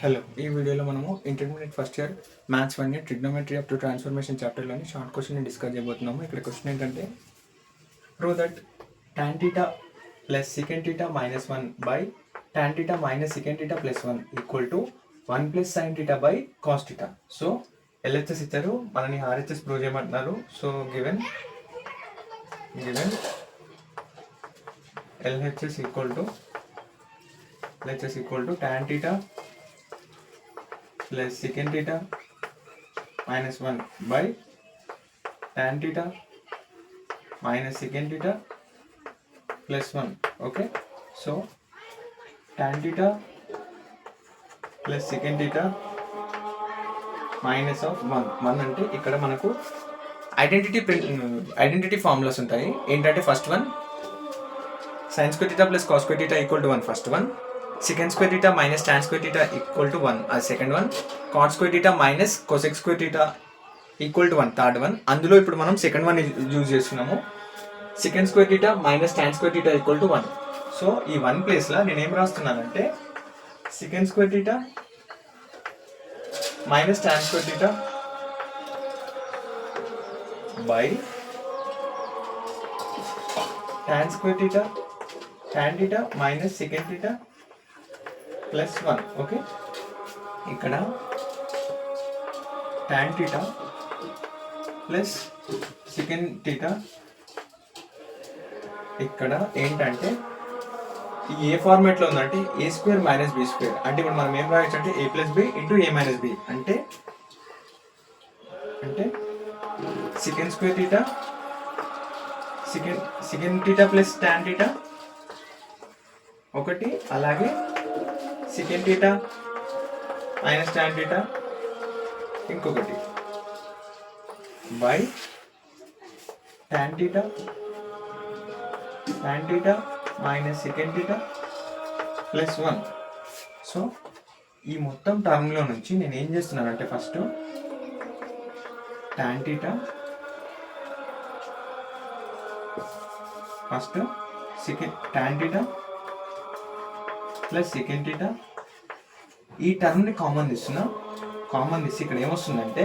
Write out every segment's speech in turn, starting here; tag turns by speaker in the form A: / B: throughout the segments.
A: Hello, ఈ వీడియోలో మనము intermediate first year maths 1 trigonometry up to transformation చాప్టర్లోని షార్ట్ క్వశ్చన్ డిస్కస్ చేయబోతున్నాము. ఇక్కడ క్వశ్చన్ ఏంటంటే prove that tan theta plus secant theta minus 1 by tan theta minus secant theta plus 1 equal to 1 plus sin theta by cos theta. So LHS ఇచ్చారు, మనని RHS prove చేయమంటున్నారు. So given LHS equal to tan theta plus secant theta minus 1 by tan theta minus secant theta plus 1. Okay, so tan theta plus secant theta minus of 1 అంటే ఇక్కడ మనకు identity formulas ఉంటాయి. ఏంటంటే first one sin square theta plus cos square theta equal to 1 first one, secant square theta minus tan square theta equal to 1 అది second one, cot square theta minus cosec square theta equal to 1 third one. అందులో ఇప్పుడు మనం second one use చేస్తున్నాము. secant square theta minus tan square theta equal to 1. So ఈ 1 ప్లేస్లో నేను ఏం రాస్తున్నానంటే secant square theta minus tan square theta by tan square theta tan theta minus secant theta plus 1. Okay, ఇక్కడ tan theta plus secant theta ఇక్కడ ఏంటంటే ఈ ఏ ఫార్మేట్లో ఉందంటే ఏ square minus B square. అంటే ఇప్పుడు మనం ఏం రాయొచ్చు అంటే ఏ ప్లస్ బి ఇంటూ ఏ మైనస్ బి అంటే secant square theta secant theta plus tan theta ఒకటి, అలాగే secant theta minus tan theta ఇంకొకటి by tan theta minus secant theta plus 1. So ఈ మొత్తం టర్మ్లో నుంచి నేను ఏం చేస్తున్నానంటే first tan theta tan theta plus secant theta ఈ టర్మ్ని కామన్ తీస్తున్నా. కామన్ తీసి ఇక్కడ ఏమొస్తుందంటే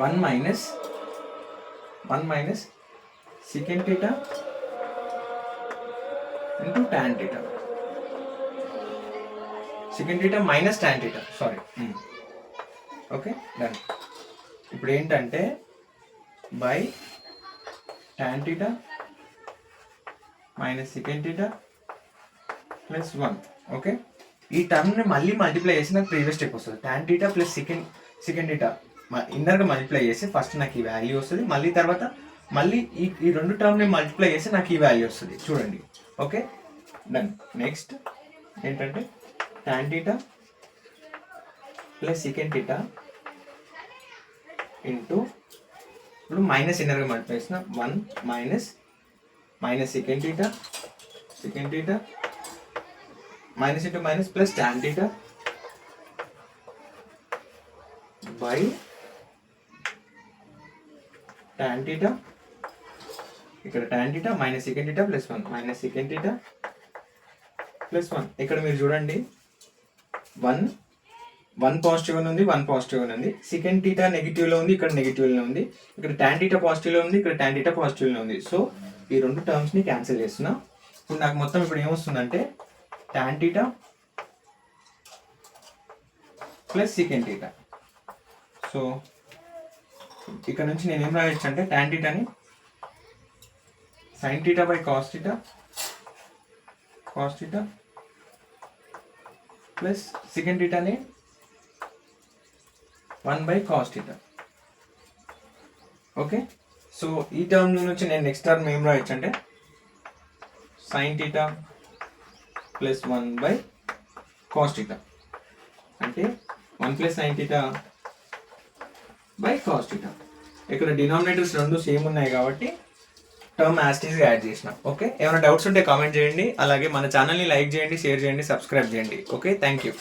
A: 1 minus secant theta into tan theta, secant theta minus tan theta, sorry. Okay, done. ఇప్పుడు ఏంటంటే by tan theta minus secant theta plus 1. Okay, ఈ టర్మ్ని మళ్ళీ మల్టిప్లై చేసి నాకు ప్రీవియస్ స్టెప్ వస్తుంది. tan theta plus secant theta ఇన్నర్గా మల్టిప్లై చేసి ఫస్ట్ నాకు ఈ వాల్యూ వస్తుంది, మళ్ళీ తర్వాత మళ్ళీ ఈ రెండు టర్మ్ని మల్టిప్లై చేసి నాకు ఈ వాల్యూ వస్తుంది. చూడండి. Okay, done. నెక్స్ట్ ఏంటంటే tan theta plus secant theta into ఇప్పుడు మైనస్ ఇన్నర్గా మల్టిప్లై చేసిన 1 minus secant theta minus into minus plus tan theta by tan theta, ఇక్కడ tan theta minus secant theta plus 1 minus secant theta plus 1. ఇక్కడ మీరు చూడండి 1 positive ఉంది, 1 positive ఉంది. secant theta నెగిటివ్లో ఉంది, ఇక్కడ నెగిటివ్లో ఉంది. ఇక్కడ tan theta పాజిటివ్లో ఉంది, ఇక్కడ tan theta పాజిటివ్లో ఉంది. సో ఈ రెండు టర్మ్స్ని క్యాన్సిల్ చేస్తున్నా. ఇప్పుడు నాకు మొత్తం ఇప్పుడు ఏమొస్తుందంటే tan theta plus secant theta. So ఇక్కడ నుంచి నేను ఏం రాయొచ్చు అంటే tan thetaని sin theta by cos theta plus secant thetaని 1 by cos theta. Okay, so ఈ టర్మ్ నుంచి నేను నెక్స్ట్ టర్మ్ ఏం రాయొచ్చు అంటే sin theta plus 1 by cos theta అంటే 1 plus sin theta by cos theta. ఇక్కడ డినామినేటర్స్ రెండు సేమ్ ఉన్నాయి కాబట్టి టర్మ్ యాస్టీస్గా యాడ్ చేసిన. ఓకే, ఏమైనా డౌట్స్ ఉంటే కామెంట్ చేయండి. అలాగే మన ఛానల్ని లైక్ చేయండి, షేర్ చేయండి, సబ్స్క్రైబ్ చేయండి. Okay, thank you.